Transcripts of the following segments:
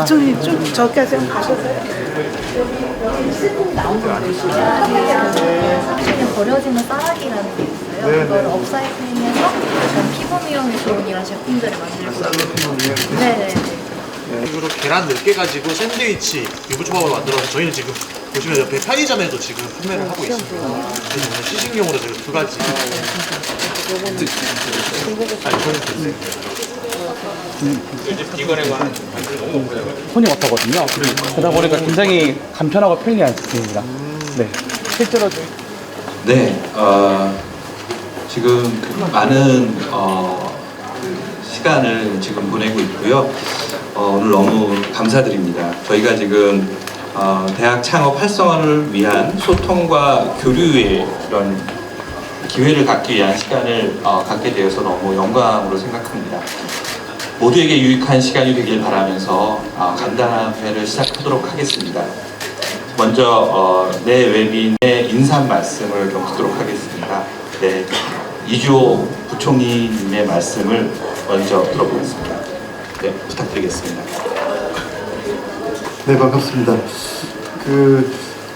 부총리 좀 저기까지 한번 가셔서요. 시스템이 나온 곳이야. 1930년 버려지는 쌀아기라는 게 있어요. 그걸 업사이클링해서 약간 피부 미용에 좋은 이런 제품들을 만들고 있어요. 네네. 이로 계란 10개 가지고 샌드위치, 유부초밥으로 만들어서 저희는 지금 보시면 옆에 편의점에도 지금 판매를 하고 있습니다. 그래서 오늘 시식용으로 지금 2가지. 손이 없거든요. 그러다 보니까 굉장히 간편하고 편리한 제품입니다. 네. 실제로 네, 지금 많은 그 시간을 지금 보내고 있고요. 오늘 너무 감사드립니다. 저희가 지금 대학 창업 활성화를 위한 소통과 교류의 이런 기회를 갖기 위한 시간을 갖게 되어서 너무 영광으로 생각합니다. 모두에게 유익한 시간이 되길 바라면서 간단한 회를 시작하도록 하겠습니다. 먼저 내 외빈의 인사 말씀을 좀 듣도록 하겠습니다. 네, 이주호 부총리님의 말씀을 먼저 들어보겠습니다. 네, 부탁드리겠습니다. 네, 반갑습니다.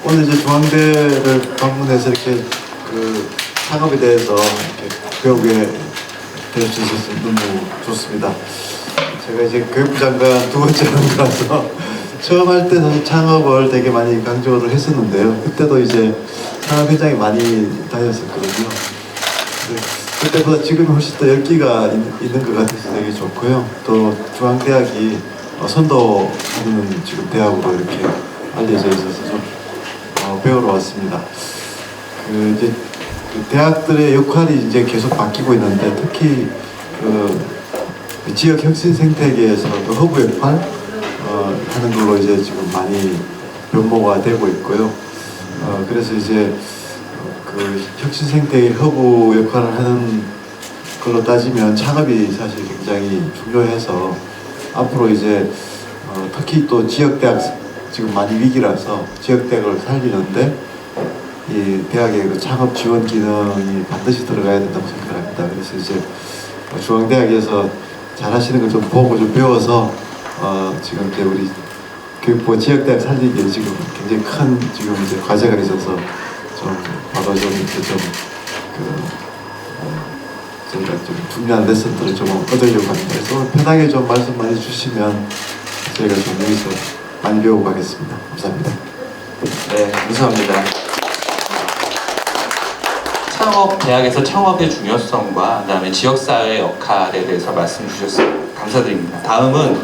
오늘 이제 중앙대를 방문해서 이렇게 창업에 대해서 이렇게 배우게 될 수 있어서 너무 좋습니다. 제가 이제 교육부 장관 2번째 하는 거라서 처음 할 때는 창업을 되게 많이 강조를 했었는데요. 그때도 이제 창업 현장에 많이 다녔었거든요. 그때보다 지금이 훨씬 더 열기가 있는 것 같아서 되게 좋고요. 또 중앙대학이 선도하는 지금 대학으로 이렇게 알려져 있어서 좀 배우러 왔습니다. 이제 대학들의 역할이 이제 계속 바뀌고 있는데 특히 지역 혁신 생태계에서 허브 역할 하는 걸로 이제 지금 많이 변모가 되고 있고요. 그래서 이제 혁신 생태계 허브 역할을 하는 걸로 따지면 창업이 사실 굉장히 중요해서 앞으로 이제 특히 또 지역대학 지금 많이 위기라서 지역대학을 살리는데 이 대학의 창업 지원 기능이 반드시 들어가야 된다고 생각합니다. 그래서 이제 중앙대학에서 잘하시는 걸 좀 보고 좀 배워서 지금 이제 우리 교육부 지역대학 살리기에 지금 굉장히 큰 지금 이제 과제가 있어서 좀 바로 좀 이렇게 저희가 좀 중요한 레슨들을 좀 얻으려고 합니다. 그래서 편하게 좀 말씀 많이 주시면 저희가 좀 여기서 많이 배우고 가겠습니다. 감사합니다. 네, 감사합니다. 대학에서 창업의 중요성과 그다음에 지역사회의 역할에 대해서 말씀 주셨습니다. 감사드립니다. 다음은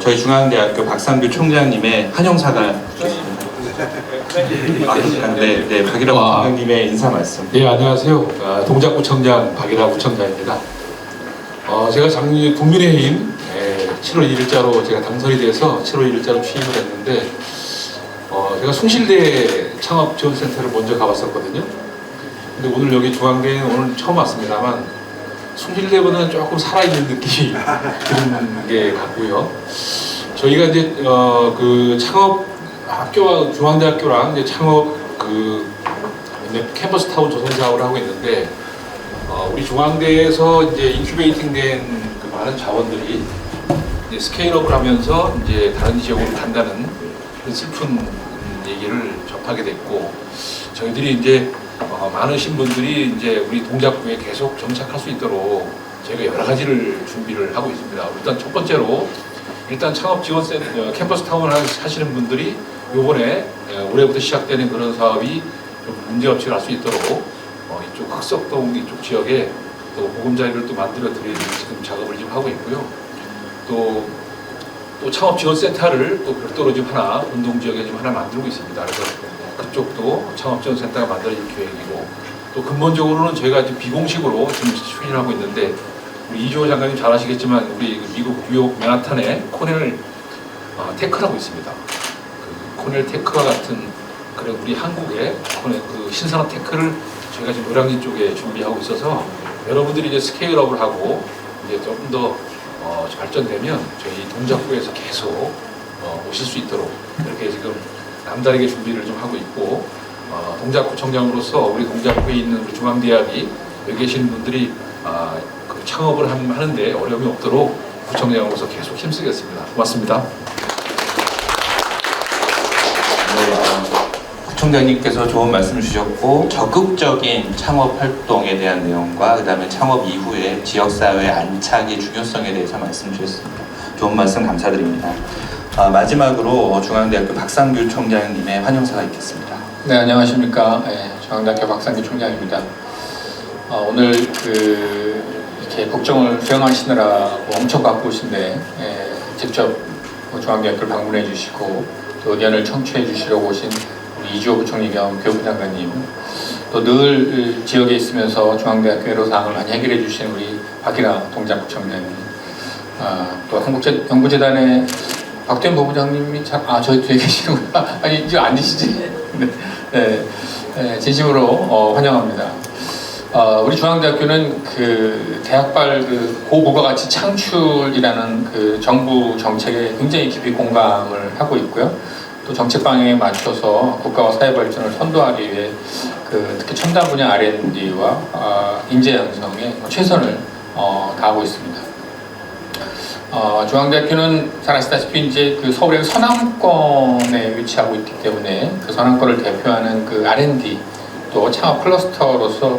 저희 중앙대학교 박상규 총장님의 한영사가 주셨습니다. 네, 박일학 총장님의 인사 말씀. 네, 안녕하세요. 동작구청장 박일학 구청장입니다. 제가 작년 국민의힘 7월 1일자로 제가 당선이 돼서 7월 1일자로 취임을 했는데 제가 숭실대 창업지원센터를 먼저 가봤었거든요. 근데 오늘 여기 중앙대는 오늘 처음 왔습니다만 숭실대보다는 조금 살아있는 느낌이 드는 게 같고요. 저희가 이제 그 창업 학교와 중앙대학교랑 이제 창업 캠퍼스 타운 조성 사업을 하고 있는데 우리 중앙대에서 이제 인큐베이팅된 그 많은 자원들이 이제 스케일업을 하면서 이제 다른 지역으로 간다는 그런 슬픈 얘기를 접하게 됐고 저희들이 이제 많으신 분들이 이제 우리 동작구에 계속 정착할 수 있도록 저희가 여러 가지를 준비를 하고 있습니다. 일단 첫 번째로 창업지원센터 캠퍼스 타운을 하시는 분들이 요번에 올해부터 시작되는 그런 사업이 좀 문제없이 갈 수 있도록 이쪽 흑석동 이쪽 지역에 또 보금자리를 또 만들어 드리는 지금 작업을 지금 하고 있고요. 또 창업지원센터를 또 별도로 지금 하나 운동지역에 지금 하나 만들고 있습니다. 그래서 그쪽도 창업지원센터가 만들어질 계획이고 또 근본적으로는 저희가 지금 비공식으로 지금 추진하고 있는데 우리 이주호 장관님 잘 아시겠지만 우리 미국 뉴욕 맨하탄에 코넬 테크라고 있습니다. 그 코넬 테크와 같은 그런 우리 한국의 코넬 그 신산업 테크를 저희가 지금 노량진 쪽에 준비하고 있어서 여러분들이 이제 스케일업을 하고 이제 조금 더 발전되면 저희 동작구에서 계속 오실 수 있도록 이렇게 지금 남다르게 준비를 좀 하고 있고 동작구청장으로서 우리 동작구에 있는 우리 중앙대학이 여기 계시는 분들이 그 창업을 하는데 어려움이 없도록 구청장으로서 계속 힘쓰겠습니다. 고맙습니다. 부총장님께서 좋은 말씀 주셨고 적극적인 창업 활동에 대한 내용과 그 다음에 창업 이후에 지역사회 안착의 중요성에 대해서 말씀 주셨습니다. 좋은 말씀 감사드립니다. 마지막으로 중앙대학교 박상규 총장님의 환영사가 있겠습니다. 네, 안녕하십니까. 중앙대학교 박상규 총장입니다. 오늘 이렇게 국정을 수행하시느라고 엄청 바쁘신데 직접 중앙대학교를 방문해 주시고 또 의견을 청취해 주시려고 오신 우리 이주호 부총리 겸 교육부 장관님, 또 늘 지역에 있으면서 중앙대학교 애로사항을 많이 해결해 주신 우리 박기라 동작 부총장님, 또 한국연구재단의 박대현 부부장님이 저희 뒤에 계시는구나. 아니, 이제 앉으시지? 네, 진심으로 환영합니다. 우리 중앙대학교는 대학발 고부가가치 창출이라는 정부 정책에 굉장히 깊이 공감을 하고 있고요. 또 정책 방향에 맞춰서 국가와 사회 발전을 선도하기 위해 특히 첨단 분야 R&D와 인재 양성에 최선을 다하고 있습니다. 중앙대학교는 잘 아시다시피 이제 서울의 서남권에 위치하고 있기 때문에 그 서남권을 대표하는 R&D 또 창업 클러스터로서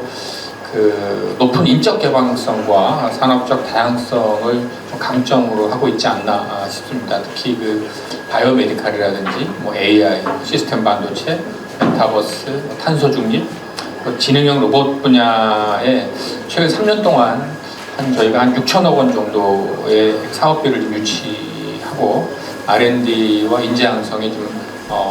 높은 인적 개방성과 산업적 다양성을 좀 강점으로 하고 있지 않나 싶습니다. 특히 바이오메디칼이라든지 AI, 시스템 반도체, 메타버스, 탄소 중립, 지능형 로봇 분야에 최근 3년 동안 저희가 한 6천억 원 정도의 사업비를 좀 유치하고 R&D와 인재 양성에 좀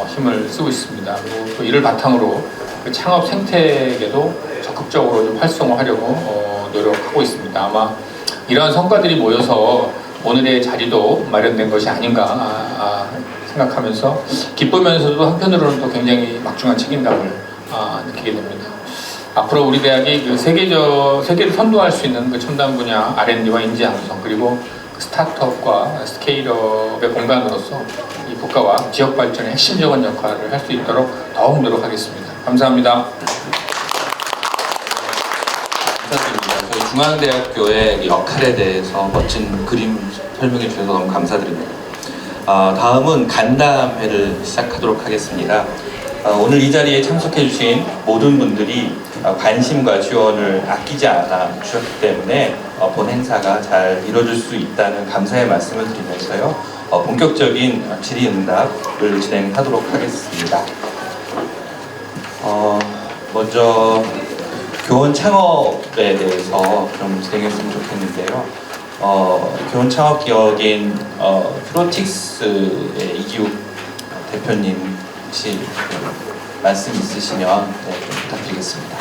힘을 쓰고 있습니다. 그리고 또 이를 바탕으로 창업 생태계도 적극적으로 좀 활성화하려고 노력하고 있습니다. 아마 이러한 성과들이 모여서 오늘의 자리도 마련된 것이 아닌가 생각하면서 기쁘면서도 한편으로는 또 굉장히 막중한 책임감을 느끼게 됩니다. 앞으로 우리 대학이 세계를 선도할 수 있는 첨단 분야 R&D와 인재 양성 그리고 스타트업과 스케일업의 공간으로서 이 국가와 지역 발전의 핵심적인 역할을 할 수 있도록 더욱 노력하겠습니다. 감사합니다. 감사드립니다. 저희 중앙대학교의 역할에 대해서 멋진 그림 설명해 주셔서 너무 감사드립니다. 다음은 간담회를 시작하도록 하겠습니다. 오늘 이 자리에 참석해 주신 모든 분들이 관심과 지원을 아끼지 않아 주셨기 때문에 본 행사가 잘 이루어질 수 있다는 감사의 말씀을 드리면서요. 본격적인 질의응답을 진행하도록 하겠습니다. 먼저 교원 창업에 대해서 좀 진행했으면 좋겠는데요. 교원 창업 기업인 휴로틱스의 이기욱 대표님 혹시 말씀 있으시면 좀 부탁드리겠습니다.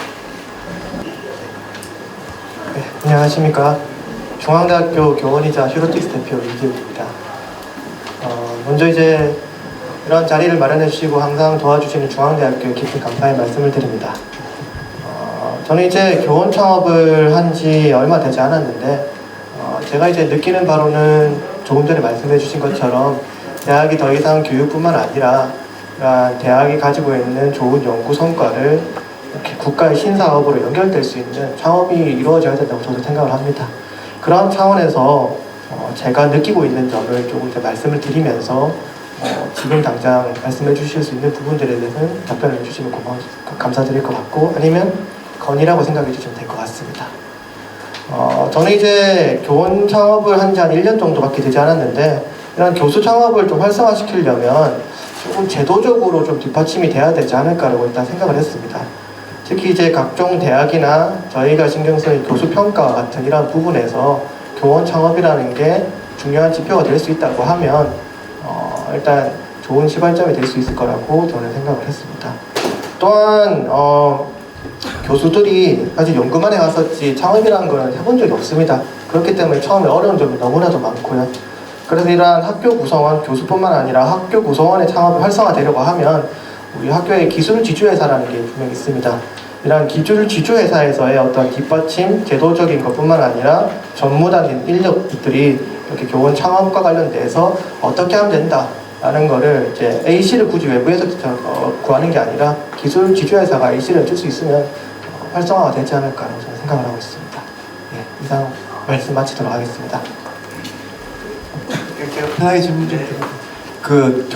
네, 안녕하십니까. 중앙대학교 교원이자 휴로틱스 대표 이기욱입니다. 먼저 이제 이런 자리를 마련해 주시고 항상 도와주시는 중앙대학교에 깊은 감사의 말씀을 드립니다. 저는 이제 교원 창업을 한 지 얼마 되지 않았는데 제가 이제 느끼는 바로는 조금 전에 말씀해 주신 것처럼 대학이 더 이상 교육뿐만 아니라 대학이 가지고 있는 좋은 연구 성과를 이렇게 국가의 신사업으로 연결될 수 있는 창업이 이루어져야 된다고 저도 생각을 합니다. 그런 차원에서 제가 느끼고 있는 점을 조금 더 말씀을 드리면서 지금 당장 말씀해 주실 수 있는 부분들에 대해서는 답변을 해주시면 감사드릴 것 같고 아니면 건의라고 생각해 주시면 될 것 같습니다. 저는 이제 교원 창업을 한 지 한 1년 정도밖에 되지 않았는데 이런 교수 창업을 좀 활성화시키려면 조금 제도적으로 좀 뒷받침이 돼야 되지 않을까라고 일단 생각을 했습니다. 특히 이제 각종 대학이나 저희가 신경 쓰는 교수 평가와 같은 이런 부분에서 교원 창업이라는 게 중요한 지표가 될 수 있다고 하면 일단 좋은 시발점이 될 수 있을 거라고 저는 생각을 했습니다. 또한 교수들이 사실 연구만 해왔었지 창업이라는 걸 해본 적이 없습니다. 그렇기 때문에 처음에 어려운 점이 너무나도 많고요. 그래서 이러한 학교 구성원, 교수뿐만 아니라 학교 구성원의 창업이 활성화되려고 하면 우리 학교에 기술 지주회사라는 게 분명히 있습니다. 이러한 기술 지주회사에서의 어떤 뒷받침, 제도적인 것뿐만 아니라 전무단인 인력들이 이렇게 교원 창업과 관련돼서 어떻게 하면 된다라는 거를 이제 A씨를 굳이 외부에서 구하는 게 아니라 기술 지주회사가 A씨를 해줄 수 있으면 활성화가 되지 않을까라고 저는 생각을 하고 있습니다. 네, 이상 말씀 마치도록 하겠습니다. 제가 편하게 질문 좀 드릴게요. 그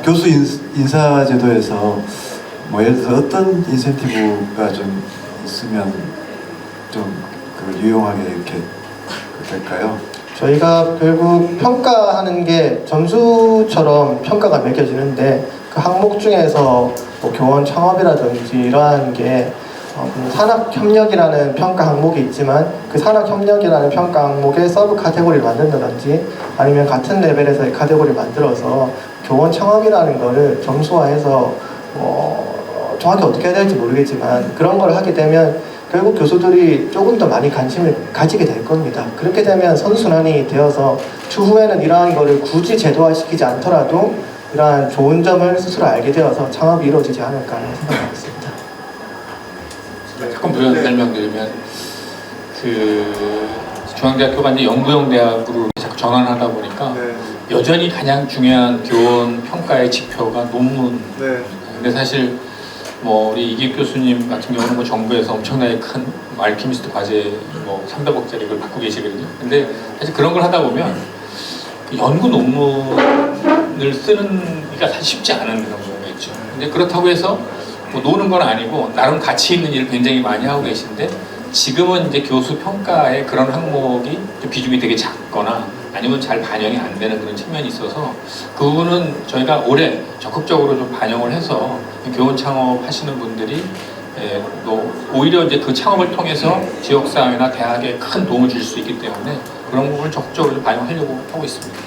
교수 인사 제도에서 뭐 예를 들어서 어떤 인센티브가 좀 있으면 좀 그 유용하게 이렇게 될까요? 저희가 결국 평가하는 게 점수처럼 평가가 매겨지는데 그 항목 중에서 뭐 교원 창업이라든지 이러한 게 산학협력이라는 평가 항목이 있지만 그 산학협력이라는 평가 항목에 서브 카테고리를 만든다든지 아니면 같은 레벨에서의 카테고리를 만들어서 교원 창업이라는 거를 점수화해서 정확히 어떻게 해야 될지 모르겠지만 그런 걸 하게 되면 결국 교수들이 조금 더 많이 관심을 가지게 될 겁니다. 그렇게 되면 선순환이 되어서 추후에는 이러한 거를 굳이 제도화시키지 않더라도 이러한 좋은 점을 스스로 알게 되어서 창업이 이루어지지 않을까 하는 생각을 하고 있습니다. 조금 부연 설명드리면 그 중앙대학교가 이제 연구용 대학으로 자꾸 전환하다 보니까 여전히 가장 중요한 교원 평가의 지표가 논문. 근데 사실 뭐 우리 이기익 교수님 같은 경우는 뭐 정부에서 엄청나게 큰 알키미스트 과제 뭐 300억짜리 걸 받고 계시거든요. 근데 사실 그런 걸 하다 보면 그 연구 논문을 쓰는 게 사실 쉽지 않은 그런 거겠죠. 근데 그렇다고 해서 뭐 노는 건 아니고 나름 가치 있는 일을 굉장히 많이 하고 계신데 지금은 이제 교수 평가에 그런 항목이 좀 비중이 되게 작거나 아니면 잘 반영이 안 되는 그런 측면이 있어서 그 부분은 저희가 올해 적극적으로 좀 반영을 해서 교원 창업 하시는 분들이 또 오히려 이제 그 창업을 통해서 지역사회나 대학에 큰 도움을 줄 수 있기 때문에 그런 부분을 적극적으로 좀 반영하려고 하고 있습니다.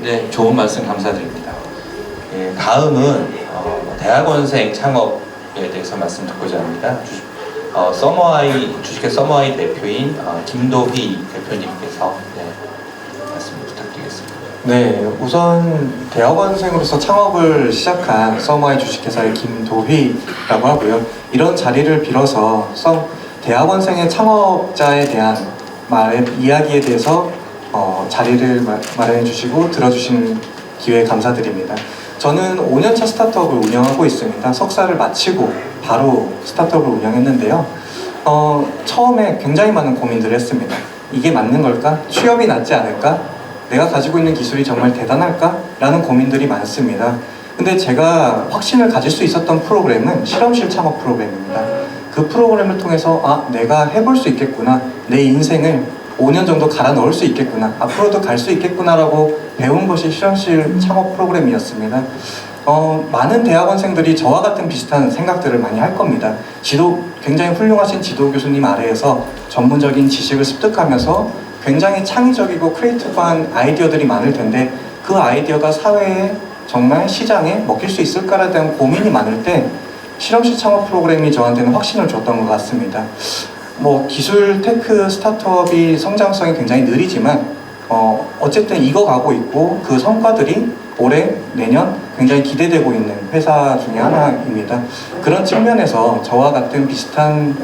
네, 좋은 말씀 감사드립니다. 예, 다음은 대학원생 창업에 대해서 말씀 듣고자 합니다. 주식회 서머아이 대표인 김도희 대표님께서 말씀 부탁드리겠습니다. 네, 우선 대학원생으로서 창업을 시작한 서머아이 주식회사의 김도희라고 하고요. 이런 자리를 빌어서 대학원생의 창업자에 대한 이야기에 대해서 자리를 마련해 주시고 들어주신 기회에 감사드립니다. 저는 5년차 스타트업을 운영하고 있습니다. 석사를 마치고 바로 스타트업을 운영했는데요. 처음에 굉장히 많은 고민들을 했습니다. 이게 맞는 걸까? 취업이 낫지 않을까? 내가 가지고 있는 기술이 정말 대단할까? 라는 고민들이 많습니다. 근데 제가 확신을 가질 수 있었던 프로그램은 실험실 창업 프로그램입니다. 그 프로그램을 통해서 내가 해볼 수 있겠구나. 내 인생을 5년 정도 갈아 넣을 수 있겠구나. 앞으로도 갈 수 있겠구나 라고 배운 것이 실험실 창업 프로그램이었습니다. 많은 대학원생들이 저와 같은 비슷한 생각들을 많이 할 겁니다. 굉장히 훌륭하신 지도 교수님 아래에서 전문적인 지식을 습득하면서 굉장히 창의적이고 크리에이티브한 아이디어들이 많을 텐데 그 아이디어가 사회에 정말 시장에 먹힐 수 있을까에 대한 고민이 많을 때 실험실 창업 프로그램이 저한테는 확신을 줬던 것 같습니다. 기술 테크 스타트업이 성장성이 굉장히 느리지만 어쨌든 익어가고 있고 그 성과들이 올해, 내년 굉장히 기대되고 있는 회사 중에 하나입니다. 그런 측면에서 저와 같은 비슷한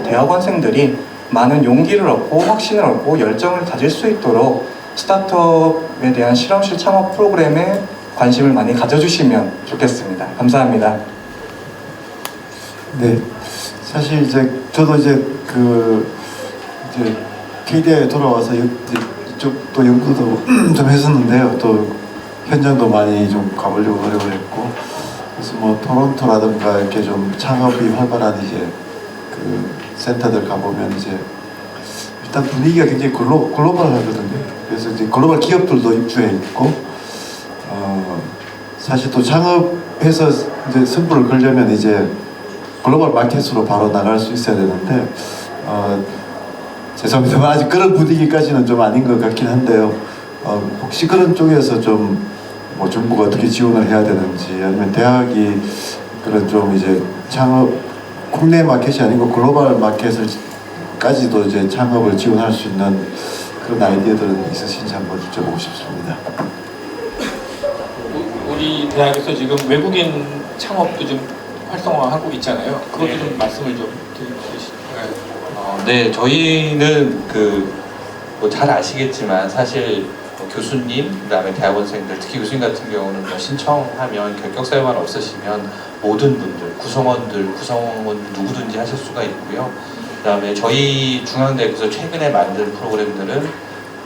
대학원생들이 많은 용기를 얻고 확신을 얻고 열정을 가질 수 있도록 스타트업에 대한 실험실 창업 프로그램에 관심을 많이 가져주시면 좋겠습니다. 감사합니다. 네, 사실 저도 KDI에 돌아와서 이쪽도 연구도 좀 했었는데요. 또 현장도 많이 좀 가보려고 노력을 했고, 그래서 토론토라든가 이렇게 좀 창업이 활발한 그 센터들 가보면 일단 분위기가 굉장히 글로벌하거든요. 그래서 글로벌 기업들도 입주해 있고, 사실 또 창업해서 승부를 걸려면 글로벌 마켓으로 바로 나갈 수 있어야 되는데, 죄송합니다만 아직 그런 분위기까지는 좀 아닌 것 같긴 한데요. 혹시 그런 쪽에서 정부가 어떻게 지원을 해야 되는지, 아니면 대학이 그런 창업, 국내 마켓이 아니고 글로벌 마켓을까지도 창업을 지원할 수 있는 그런 아이디어들은 있으신지 한번 여쭤보고 싶습니다. 우리 대학에서 지금 외국인 창업도 좀 활성화하고 있잖아요. 그것도 좀 말씀을 좀 드리시죠. 네, 저희는 잘 아시겠지만 사실 교수님, 그다음에 대학원생들, 특히 교수님 같은 경우는 신청하면 결격사유만 없으시면 모든 분들, 구성원 누구든지 하실 수가 있고요. 그다음에 저희 중앙대학에서 최근에 만든 프로그램들은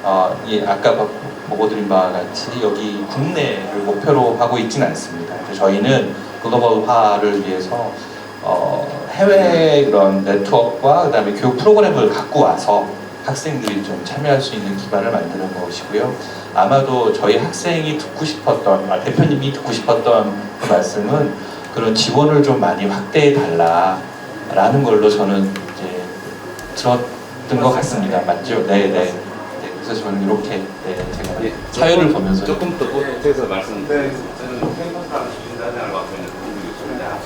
아까 보고드린 바와 같이 여기 국내를 목표로 하고 있지는 않습니다. 그래서 저희는 글로벌화를 위해서 해외 그런 네트워크와 그다음에 교육 프로그램을 갖고 와서 학생들이 좀 참여할 수 있는 기반을 만드는 것이고요. 아마도 저희 학생이 듣고 싶었던, 대표님이 듣고 싶었던 그 말씀은 그런 지원을 좀 많이 확대해 달라라는 걸로 저는 이제 들었던 것 같습니다. 맞죠? 네. 그래서 저는 이렇게 제가 사연을 보면서 조금 더 보태서 말씀드리면 저는 캠퍼스타운 추진단장을 맡고 있는 김도 교수입니다.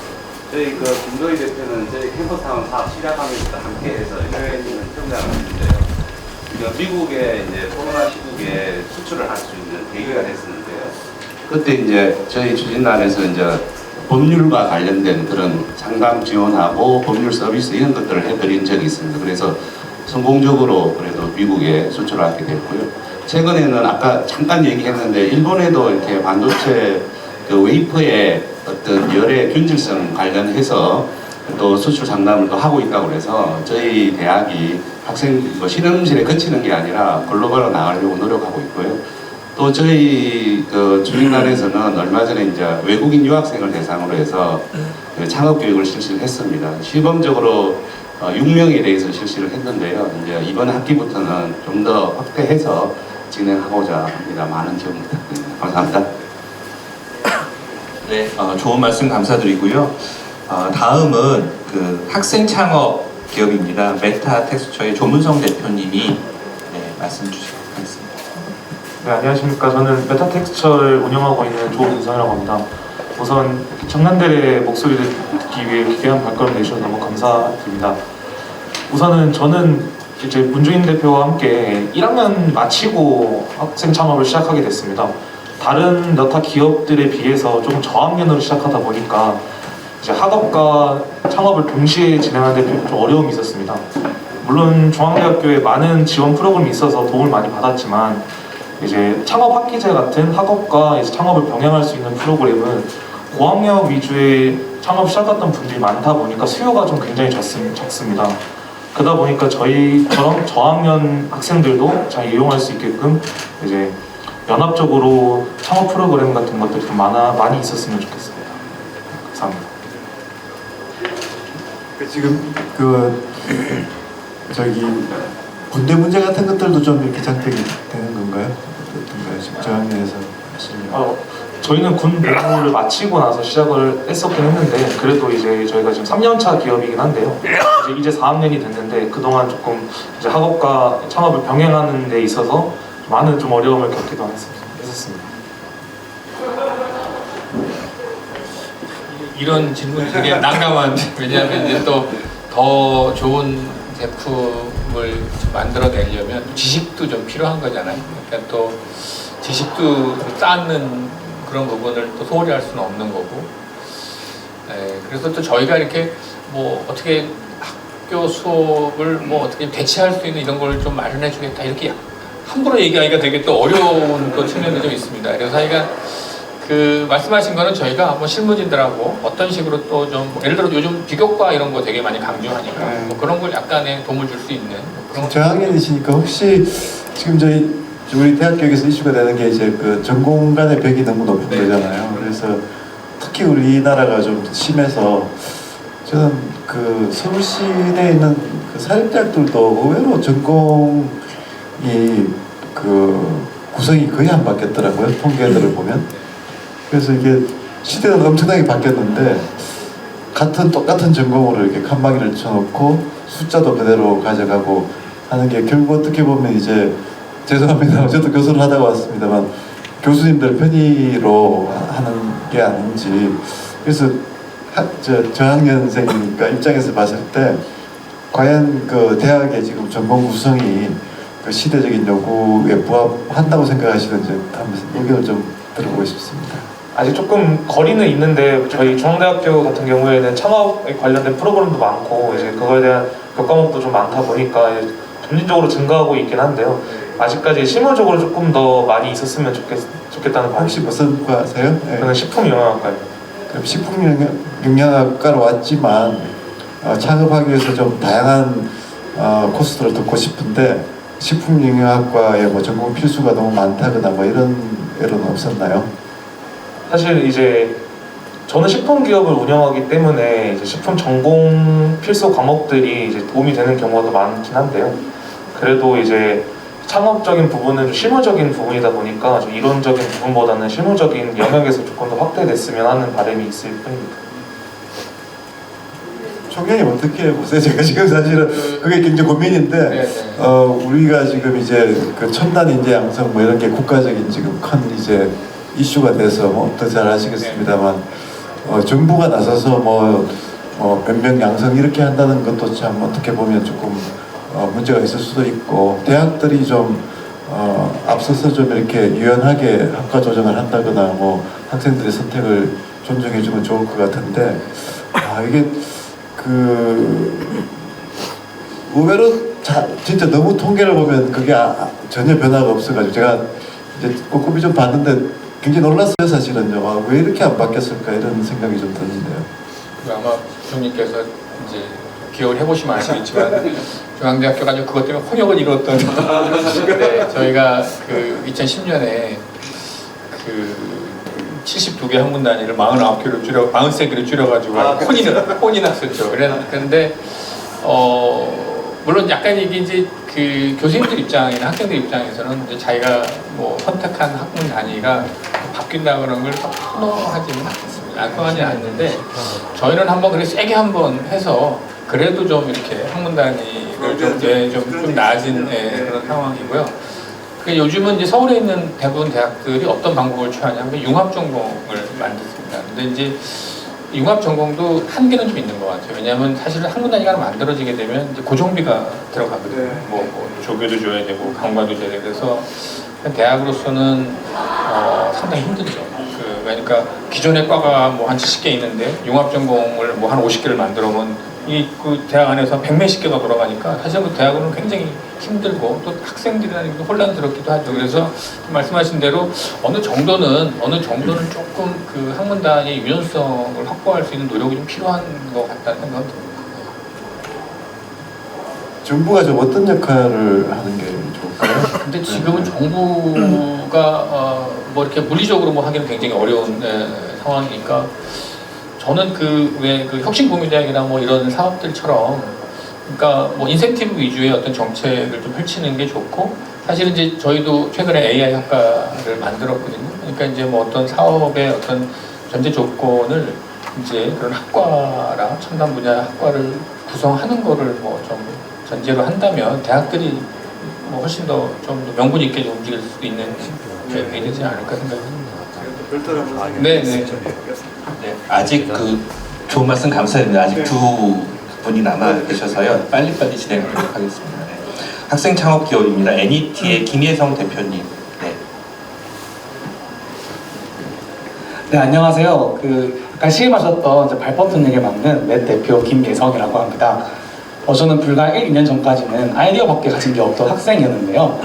저희 김도희 대표는 저희 캠퍼스타운 사업 시작하면서 함께해서 해외에 있는 평장을 했는데요. 미국에 이제 코로나 시국에 수출을 할 수 있는 계기가 됐었는데요. 그때 이제 저희 추진단에서 이제 법률과 관련된 그런 상담 지원하고 법률 서비스 이런 것들을 해드린 적이 있습니다. 그래서 성공적으로 그래도 미국에 수출을 하게 됐고요. 최근에는 아까 잠깐 얘기했는데 일본에도 이렇게 반도체 그 웨이퍼의 어떤 열의 균질성 관련해서 또 수출 상담을 또 하고 있다고 그래서 저희 대학이 학생 실험실에 그치는 게 아니라 글로벌로 나가려고 노력하고 있고요. 또 저희 그 주민단에서는 얼마 전에 이제 외국인 유학생을 대상으로 해서 창업 교육을 실시를 했습니다. 시범적으로 6명에 대해서 실시를 했는데요. 이제 이번 학기부터는 좀 더 확대해서 진행하고자 합니다. 많은 지원 부탁드립니다. 감사합니다. 네, 좋은 말씀 감사드리고요. 다음은 그 학생 창업 기업입니다. 메타 텍스처의 조문성 대표님이 말씀 주시도록 하겠습니다. 네, 안녕하십니까. 저는 메타 텍스처를 운영하고 있는 조문성이라고 합니다. 우선 청년들의 목소리를 듣기 위해 귀한 발걸음 내주셔서 너무 감사드립니다. 우선은 저는 이제 문주인 대표와 함께 1학년 마치고 학생 창업을 시작하게 됐습니다. 다른 여타 기업들에 비해서 조금 저학년으로 시작하다 보니까 이제 학업과 창업을 동시에 진행하는 데 좀 어려움이 있었습니다. 물론 중앙대학교에 많은 지원 프로그램이 있어서 도움을 많이 받았지만 이제 창업 학기제 같은 학업과 이제 창업을 병행할 수 있는 프로그램은 고학력 위주의 창업 시작했던 분들이 많다 보니까 수요가 좀 굉장히 적습니다. 그러다 보니까 저희처럼 저학년 학생들도 잘 이용할 수 있게끔 이제 연합적으로 창업 프로그램 같은 것들이 좀 많이 있었으면 좋겠습니다. 감사합니다. 지금 저기 군대 문제 같은 것들도 좀 이렇게 장벽이 되는 건가요? 어떤가요? 지금 저학년에서 저희는 군 복무를 마치고 나서 시작을 했었긴 했는데 그래도 이제 저희가 지금 3년차 기업이긴 한데요. 이제 4학년이 됐는데 그동안 조금 이제 학업과 창업을 병행하는 데 있어서 많은 좀 어려움을 겪기도 했었습니다. 이런 질문이 되게 난감한데 왜냐하면 이제 또 더 좋은 제품을 만들어내려면 지식도 좀 필요한 거잖아요. 그러니까 또 지식도 쌓는 그런 부분을 또 소홀히 할 수는 없는 거고. 그래서 또 저희가 이렇게 뭐 어떻게 학교 수업을 뭐 어떻게 대체할 수 있는 이런 걸 좀 마련해 주겠다 이렇게 함부로 얘기하기가 되게 또 어려운 또 측면이 좀 있습니다. 그래서 저희가 그 말씀하신 거는 저희가 뭐 실무진들하고 어떤 식으로 또 좀 예를 들어 요즘 비교과 이런 거 되게 많이 강조하니까 뭐 그런 걸 약간의 도움을 줄 수 있는 뭐 그런 저학년이시니까 혹시 지금 우리 대학교에서 이슈가 되는 게 이제 그 전공 간의 벽이 너무 높은 거잖아요. 그래서 특히 우리나라가 좀 심해서 저는 그 서울시 내에 있는 그 사립대학들도 의외로 전공이 그 구성이 거의 안 바뀌었더라고요. 통계들을 보면. 그래서 이게 시대가 엄청나게 바뀌었는데 똑같은 전공으로 이렇게 칸막이를 쳐놓고 숫자도 그대로 가져가고 하는 게 결국 어떻게 보면 이제 죄송합니다. 저도 교수를 하다가 왔습니다만 교수님들 편의로 하는 게 아닌지 그래서 저학년생이니까 입장에서 봤을 때 과연 그 대학의 지금 전공 구성이 그 시대적인 요구에 부합한다고 생각하시는지 한번 의견을 좀 들어보고 싶습니다. 아직 조금 거리는 있는데 저희 중앙대학교 같은 경우에는 창업에 관련된 프로그램도 많고 이제 그거에 대한 교과목도 좀 많다 보니까 점진적으로 증가하고 있긴 한데요. 아직까지 실무적으로 조금 더 많이 있었으면 좋겠다는 바람이. 혹시 무슨 과세요? 네. 저는 식품영양학과요. 그럼 식품영양학과로 왔지만 창업하기 위해서 좀 다양한 코스들을 듣고 싶은데 식품영양학과에 뭐 전공 필수가 너무 많다거나 뭐 이런 애로는 없었나요? 사실 이제 저는 식품 기업을 운영하기 때문에 이제 식품 전공 필수 과목들이 이제 도움이 되는 경우가 더 많긴 한데요. 그래도 이제 창업적인 부분은 좀 실무적인 부분이다 보니까 좀 이론적인 부분보다는 실무적인 영역에서 조금 더 확대됐으면 하는 바람이 있을 뿐입니다. 총장님 어떻게 보세요? 제가 지금 사실은 그게 굉장히 고민인데 우리가 지금 이제 그 첨단 인재 양성 뭐 이런 게 국가적인 지금 큰 이제 이슈가 돼서 뭐 더 잘 아시겠습니다만 정부가 나서서 뭐 변명 양성 이렇게 한다는 것도 참 어떻게 보면 조금 문제가 있을 수도 있고 대학들이 좀 앞서서 좀 이렇게 유연하게 학과 조정을 한다거나 뭐 학생들의 선택을 존중해주면 좋을 것 같은데 이게 의외로 진짜 너무 통계를 보면 그게 전혀 변화가 없어가지고 제가 이제 꼼꼼히 좀 봤는데 굉장히 놀랐어요 사실은요. 왜 이렇게 안 바뀌었을까 이런 생각이 좀 드는데요. 아마 부총님께서 이제 기억을 해보시면 아시겠지만 중앙대학교가 그것 때문에 혼역을 이뤘던 네, 저희가 그 2010년에 그 72개 학문 단위를 49개로 43개로 줄여가지고 혼이 났었죠. 그런데 물론 약간 이게 이제 그 교수님들 입장이나 학생들 입장에서는 이제 자기가 뭐 선택한 학문 단위가 바뀐다 그런 걸 선호하지는 않습니다. 선호하지는 않는데 저희는 한번 그래서 세게 한번 해서 그래도 좀 이렇게 학문 단위를 좀 낮은 그런 상황이고요. 요즘은 이제 서울에 있는 대부분 대학들이 어떤 방법을 취하냐면 융합 전공을 만들었습니다. 근데 이제 융합 전공도 한계는 좀 있는 것 같아요. 왜냐하면 사실은 학문 단위가 만들어지게 되면 이제 고정비가 들어가거든요. 뭐 조교도 줘야 되고 강좌도 줘야 되고 그래서 대학으로서는 상당히 힘들죠. 그러니까 기존의 과가 뭐 한 70개 있는데 융합 전공을 뭐 한 50개를 만들어면 그 대학 안에서 100몇십 개가 돌아가니까 사실 그 대학은 굉장히 힘들고 또 학생들이라는 게 혼란스럽기도 하죠. 그래서 말씀하신 대로 어느 정도는 조금 그 학문 단위의 유연성을 확보할 수 있는 노력이 좀 필요한 것 같다는 생각은 듭니다. 정부가 좀 어떤 역할을 하는 게 좋을까요? 근데 지금은 정부가 뭐 이렇게 물리적으로 뭐 하기는 굉장히 어려운 상황이니까 저는 그 혁신국민대학이나 뭐 이런 사업들처럼 그러니까 뭐 인센티브 위주의 어떤 정책을 좀 펼치는 게 좋고 사실은 이제 저희도 최근에 AI 학과를 만들었거든요. 그러니까 이제 뭐 어떤 사업의 어떤 전제 조건을 이제 그런 학과랑 첨단 분야 학과를 구성하는 거를 뭐 좀 전제로 한다면 대학들이 뭐 훨씬 더 좀 명분 있게 좀 움직일 수 있는 계획이 되지 않을까 생각합니다. 네. 아직 좋은 말씀 감사드립니다. 아직 두 분이 남아 계셔서요. 빨리빨리 진행하도록 하겠습니다. 네. 학생 창업 기업입니다. NET의 김예성 대표님. 네, 안녕하세요. 아까 시음하셨던 이제 발버튼 얘기 맡는 넷 대표 김예성이라고 합니다. 저는 불과 1, 2년 전까지는 아이디어밖에 가진 게 없던 학생이었는데요.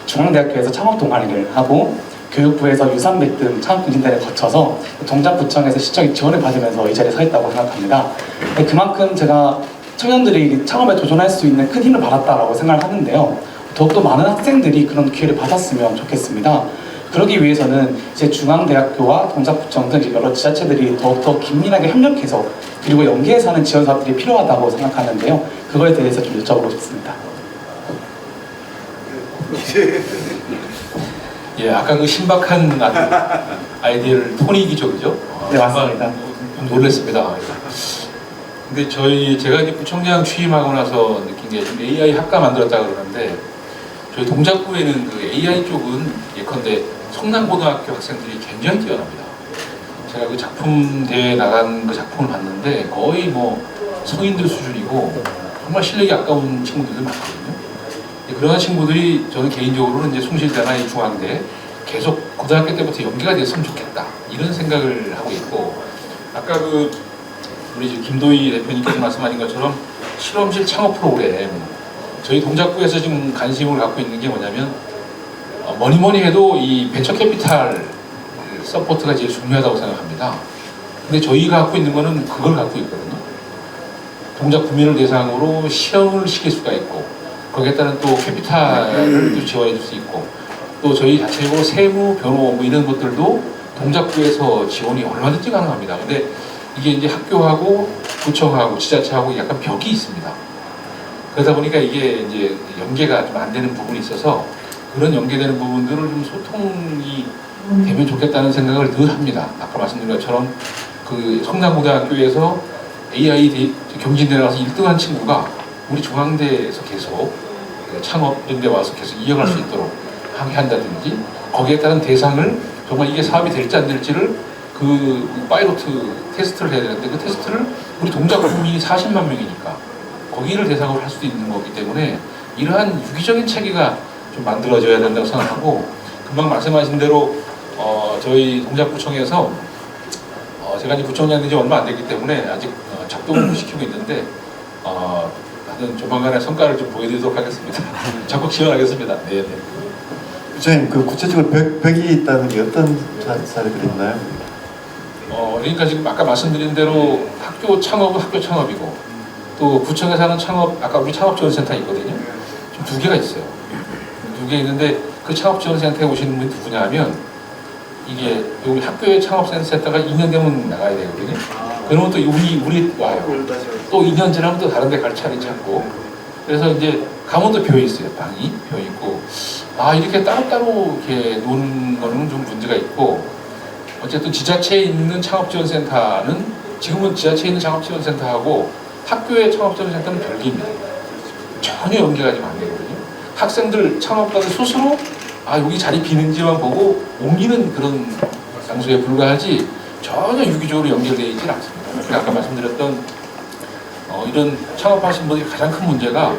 중앙대학교에서 창업 동아리를 하고 교육부에서 유산백 등 창업 인진대를 거쳐서 동작구청에서 시청이 지원을 받으면서 이 자리에 서 있다고 생각합니다. 그만큼 제가 청년들이 창업에 도전할 수 있는 큰 힘을 받았다고 생각을 하는데요. 더욱더 많은 학생들이 그런 기회를 받았으면 좋겠습니다. 그러기 위해서는 이제 중앙대학교와 동작구청 등 여러 지자체들이 더욱더 긴밀하게 협력해서 그리고 연계해서 하는 지원 사업들이 필요하다고 생각하는데요. 그거에 대해서 좀 여쭤보고 싶습니다. 예, 아까 그 신박한 아이디어를 톤이기죠, 그죠? 네, 맞습니다. 좀 놀랐습니다. 근데 제가 이제 부총장 취임하고 나서 느낀 게 AI 학과 만들었다 그러는데 저희 동작구에는 그 AI 쪽은 예컨대 성남고등학교 학생들이 굉장히 뛰어납니다. 제가 그 작품 대회에 나간 그 작품을 봤는데 거의 뭐 성인들 수준이고 정말 실력이 아까운 친구들도 많거든요. 그런 친구들이 저는 개인적으로는 이제 숭실대나 이 중앙대 계속 고등학교 때부터 연계가 됐으면 좋겠다 이런 생각을 하고 있고 아까 우리 김도희 대표님께서 말씀하신 것처럼 실험실 창업 프로그램 저희 동작구에서 지금 관심을 갖고 있는 게 뭐냐면 뭐니 해도 이 벤처 캐피탈 서포트가 제일 중요하다고 생각합니다. 근데 저희가 갖고 있는 거는 그걸 갖고 있거든요. 동작 구민을 대상으로 실험을 시킬 수가 있고 거기에 따른 또 캐피탈을 또 지원해 줄 수 있고 또 저희 자체적으로 세무, 변호 뭐 이런 것들도 동작구에서 지원이 얼마든지 가능합니다. 근데 이게 이제 학교하고 구청하고 지자체하고 약간 벽이 있습니다. 그러다 보니까 이게 이제 연계가 좀 안 되는 부분이 있어서 그런 연계되는 부분들을 좀 소통이 되면 좋겠다는 생각을 늘 합니다. 아까 말씀드린 것처럼 그 성남고등학교에서 AI 경진대회 나가서 1등한 친구가 우리 중앙대에서 계속 창업 이런 데 와서 계속 이어갈 수 있도록 한다든지 거기에 따른 대상을 정말 이게 사업이 될지 안 될지를 그 파이로트 테스트를 해야 되는데 그 테스트를 우리 동작구 국민이 40만 명이니까 거기를 대상으로 할 수도 있는 거기 때문에 이러한 유기적인 체계가 좀 만들어져야 된다고 생각하고 금방 말씀하신 대로 저희 동작구청에서 제가 이제 구청장 된 지 얼마 안 됐기 때문에 아직 작동을 시키고 있는데 하여튼 조만간에 성과를 좀 보여드리도록 하겠습니다. 적극 지원하겠습니다. 네, 네. 부장님, 그 구체적으로 벽이 있다는 게 어떤 사례들이 있나요? 그러니까 지금 아까 말씀드린 대로 학교 창업은 학교 창업이고 또 구청에서 하는 창업, 아까 우리 창업지원센터 있거든요. 지금 2개가 있어요. 2개 있는데 그 창업지원센터에 오시는 분이 누구냐 하면 이게 여기 학교의 창업센터가 2년 되면 나가야 되거든요. 그러면 또 우리 와요. 또 2년 지나면 또 다른 데 갈 차례지 않고 그래서 이제 강원도 벼에 있어요. 방이 벼 있고 이렇게 따로따로 이렇게 노는 거는 좀 문제가 있고 어쨌든 지자체에 있는 창업지원센터는 지금은 지자체에 있는 창업지원센터하고 학교의 창업지원센터는 별개입니다. 전혀 연계가 지금 안 되거든요. 학생들 창업가들 스스로 여기 자리 비는지만 보고 옮기는 그런 장소에 불과하지 전혀 유기적으로 연결되어 있지 않습니다. 그러니까 아까 말씀드렸던 이런 창업하신 분들이 가장 큰 문제가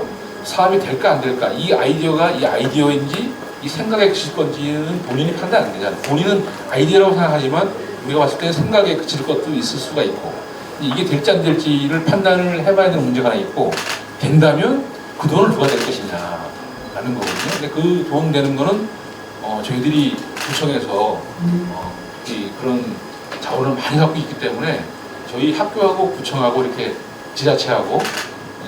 사업이 될까 안 될까 이 아이디어가 이 아이디어인지 이 생각에 그칠 건지는 본인이 판단 안 되잖아요. 본인은 아이디어라고 생각하지만 우리가 봤을 때는 생각에 그칠 것도 있을 수가 있고 이게 될지 안 될지를 판단을 해봐야 되는 문제가 하나 있고 된다면 그 돈을 누가 낼 것이냐 라는 거거든요. 근데 그 돈 되는 거는 저희들이 구청에서 그런 자원을 많이 갖고 있기 때문에 저희 학교하고 구청하고 이렇게 지자체하고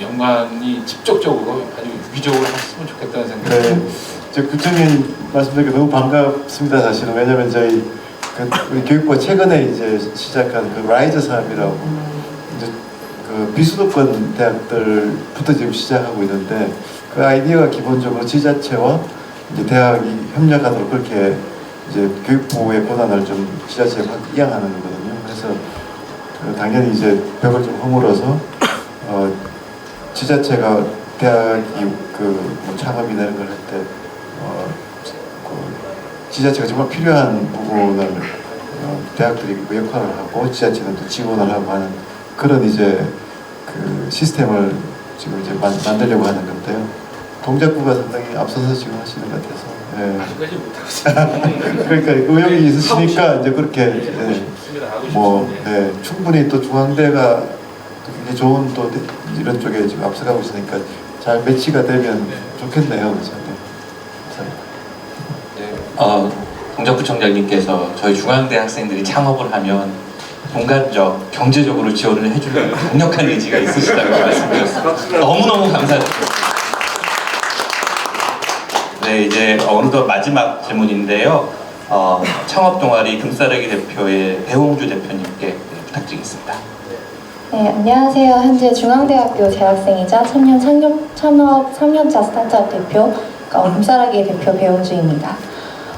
연관이 직접적으로 아주 유기적으로 했으면 좋겠다는 생각이 듭니다. 네, 구청님 말씀드리기 너무 반갑습니다. 사실은 왜냐하면 저희 우리 교육부가 최근에 이제 시작한 그 라이즈 사업이라고 이제 그 비수도권 대학들부터 지금 시작하고 있는데 그 아이디어가 기본적으로 지자체와 이제 대학이 협력하도록 그렇게 이제 교육부의 권한을 좀 지자체에 이양하는 거거든요. 그래서 당연히 이제 벽을 좀 허물어서 지자체가 대학이 뭐 창업이나 이런 걸 할 때 지자체가 정말 필요한 부분을 대학들이 그 역할을 하고 지자체는 또 지원을 하고 하는 그런 이제 그 시스템을 지금 이제 만들려고 하는 건데요. 동작구가 상당히 앞서서 지금 하시는 것 같아서. 예. 아직까지 못하고 있어요. 그러니까 의욕이 있으시니까 이제 그렇게 충분히 또 중앙대가 굉장히 좋은 또 이런 쪽에 지금 앞서가고 있으니까 잘 매치가 되면 좋겠네요. 그래서 동작구청장님께서 저희 중앙대 학생들이 창업을 하면 공간적, 경제적으로 지원을 해주려고 강력한 의지가 있으시다고 말씀드렸습니다. 너무너무 감사드립니다. 네, 이제 어느덧 마지막 질문인데요. 창업동아리 금싸레기 대표의 배홍주 대표님께 부탁드리겠습니다. 네, 안녕하세요. 현재 중앙대학교 재학생이자 청년 창업 3년차 스타트업 대표, 금싸라기 대표 배홍주입니다.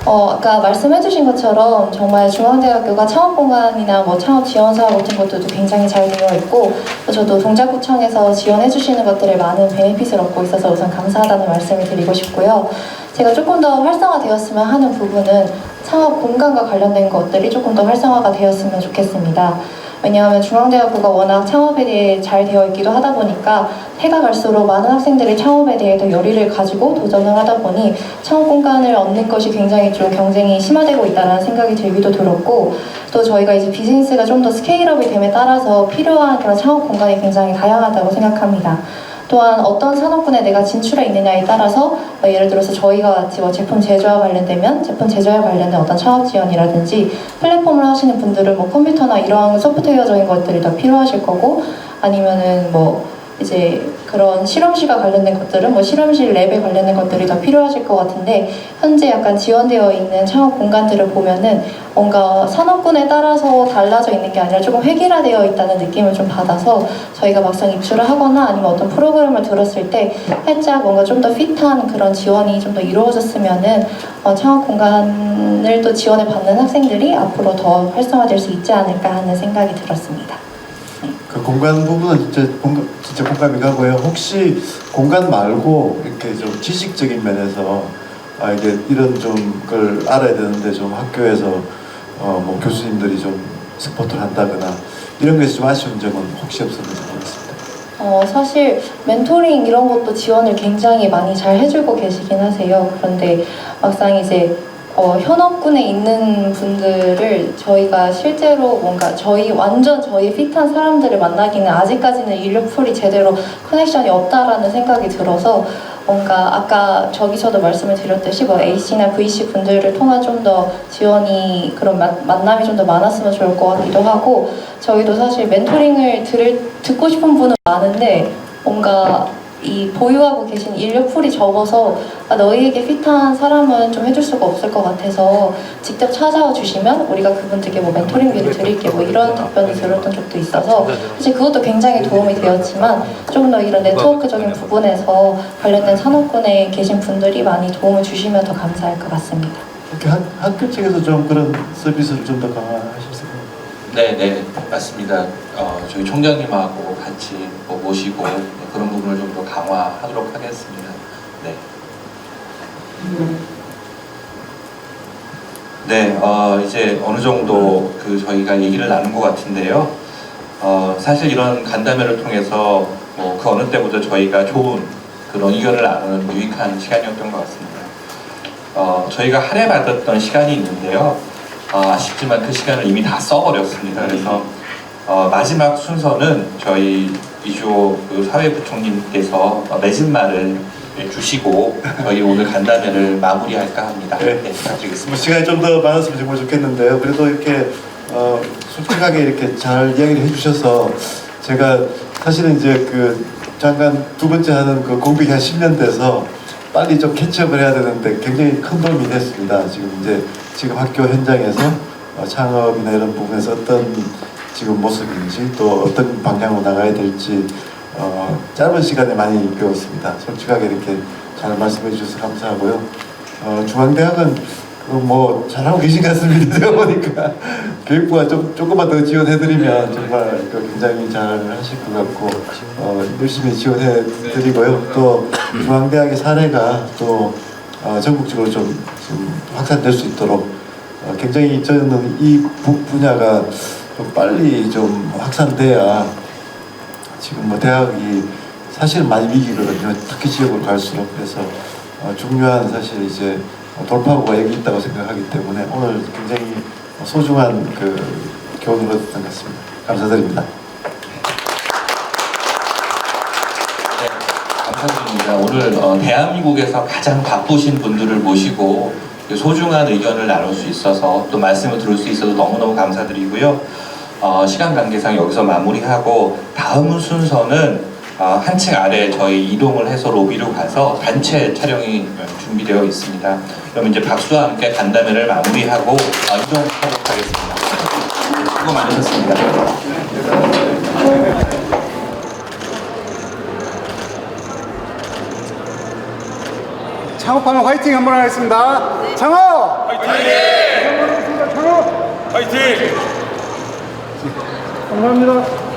아까 말씀해주신 것처럼 정말 중앙대학교가 창업공간이나 뭐 창업 지원 사업 같은 것들도 굉장히 잘 되어 있고 저도 동작구청에서 지원해주시는 것들에 많은 베네핏을 얻고 있어서 우선 감사하다는 말씀을 드리고 싶고요. 제가 조금 더 활성화되었으면 하는 부분은 창업 공간과 관련된 것들이 조금 더 활성화가 되었으면 좋겠습니다. 왜냐하면 중앙대학교가 워낙 창업에 대해 잘 되어 있기도 하다 보니까 해가 갈수록 많은 학생들이 창업에 대해 더 열의를 가지고 도전을 하다 보니 창업 공간을 얻는 것이 굉장히 좀 경쟁이 심화되고 있다는 생각이 들기도 들었고 또 저희가 이제 비즈니스가 좀 더 스케일업이 됨에 따라서 필요한 그런 창업 공간이 굉장히 다양하다고 생각합니다. 또한 어떤 산업군에 내가 진출해 있느냐에 따라서 예를 들어서 저희가 같이 제품 제조와 관련되면 제품 제조에 관련된 어떤 창업 지원이라든지 플랫폼을 하시는 분들은 컴퓨터나 이러한 소프트웨어적인 것들이 더 필요하실 거고 아니면은 이제 그런 실험실과 관련된 것들은 뭐 실험실 랩에 관련된 것들이 더 필요하실 것 같은데 현재 약간 지원되어 있는 창업 공간들을 보면은 뭔가 산업군에 따라서 달라져 있는 게 아니라 조금 획일화되어 있다는 느낌을 좀 받아서 저희가 막상 입주를 하거나 아니면 어떤 프로그램을 들었을 때 살짝 뭔가 좀 더 핏한 그런 지원이 좀 더 이루어졌으면은 창업 공간을 또 지원을 받는 학생들이 앞으로 더 활성화될 수 있지 않을까 하는 생각이 들었습니다. 그 공간 부분은 진짜 공감이 가고요. 혹시 공간 말고 이렇게 좀 지식적인 면에서 이게 이런 좀 걸 알아야 되는데 좀 학교에서 뭐 교수님들이 좀 스포트를 한다거나 이런 것이 좀 아쉬운 점은 혹시 없었는지 모르겠습니다. 사실 멘토링 이런 것도 지원을 굉장히 많이 잘 해주고 계시긴 하세요. 그런데 막상 이제 현업군에 있는 분들을 저희가 실제로 뭔가 완전 저희 핏한 사람들을 만나기는 아직까지는 인력풀이 제대로 커넥션이 없다라는 생각이 들어서 뭔가 아까 저기서도 말씀을 드렸듯이 뭐 A씨나 V씨 분들을 통한 좀 더 지원이 그런 만남이 좀 더 많았으면 좋을 것 같기도 하고 저희도 사실 멘토링을 듣고 싶은 분은 많은데 뭔가 이 보유하고 계신 인력풀이 적어서 너희에게 핏한 사람은 좀 해줄 수가 없을 것 같아서 직접 찾아와 주시면 우리가 그분들께 뭐 멘토링비를 드릴게 뭐 이런 답변을 들었던 적도 있어서 사실 그것도 굉장히 도움이 되었지만 조금 더 이런 네트워크적인 부분에서 관련된 산업군에 계신 분들이 많이 도움을 주시면 더 감사할 것 같습니다. 이렇게 학교 측에서 좀 그런 서비스를 좀 더 강화하셨어요? 네, 맞습니다. 저희 총장님하고 같이 모시고 그런 부분을 좀 더 강화하도록 하겠습니다. 네. 네, 이제 어느 정도 저희가 얘기를 나눈 것 같은데요. 사실 이런 간담회를 통해서 그 어느 때보다 저희가 좋은 그런 의견을 나누는 유익한 시간이었던 것 같습니다. 저희가 할애받았던 시간이 있는데요. 아쉽지만 그 시간을 이미 다 써버렸습니다. 그래서 마지막 순서는 저희 이주호 사회부총님께서 맺은 말을 주시고 저희 오늘 간담회를 마무리할까 합니다. 네, 부탁드리겠습니다. 시간이 좀 더 많았으면 정말 좋겠는데요. 그래도 이렇게 솔직하게 이렇게 잘 이야기를 해주셔서 제가 사실은 이제 잠깐 두 번째 하는 공백이 한 10년 돼서 빨리 좀 캐치업을 해야 되는데 굉장히 큰 도움이 됐습니다. 지금 학교 현장에서 창업이나 이런 부분에서 어떤 지금 모습인지 또 어떤 방향으로 나가야 될지 짧은 시간에 많이 배웠습니다. 솔직하게 이렇게 잘 말씀해 주셔서 감사하고요. 중앙대학은 뭐 잘하고 계신 것 같습니다. 제가 보니까 교육부가 조금만 더 지원해드리면 정말 굉장히 잘 하실 것 같고 열심히 지원해드리고요. 또 중앙대학의 사례가 또 전국적으로 좀 확산될 수 있도록 굉장히 저는 이 분야가 좀 빨리 좀 확산돼야 지금 뭐 대학이 사실 많이 위기거든요. 특히 지역으로 갈수록. 그래서 중요한 사실 이제 돌파구가 여기 있다고 생각하기 때문에 오늘 굉장히 소중한 교훈을 얻었던 것 같습니다. 감사드립니다. 네, 감사드립니다. 오늘 대한민국에서 가장 바쁘신 분들을 모시고 소중한 의견을 나눌 수 있어서 또 말씀을 들을 수 있어서 너무너무 감사드리고요. 시간 관계상 여기서 마무리하고 다음 순서는 한층 아래 저희 이동을 해서 로비로 가서 단체 촬영이 준비되어 있습니다. 그럼 이제 박수와 함께 간담회를 마무리하고 이동하도록 하겠습니다. 수고 많으셨습니다. 창업하면 화이팅 한번 하겠습니다. 창업! 화이팅! 창업! 화이팅! 감사합니다.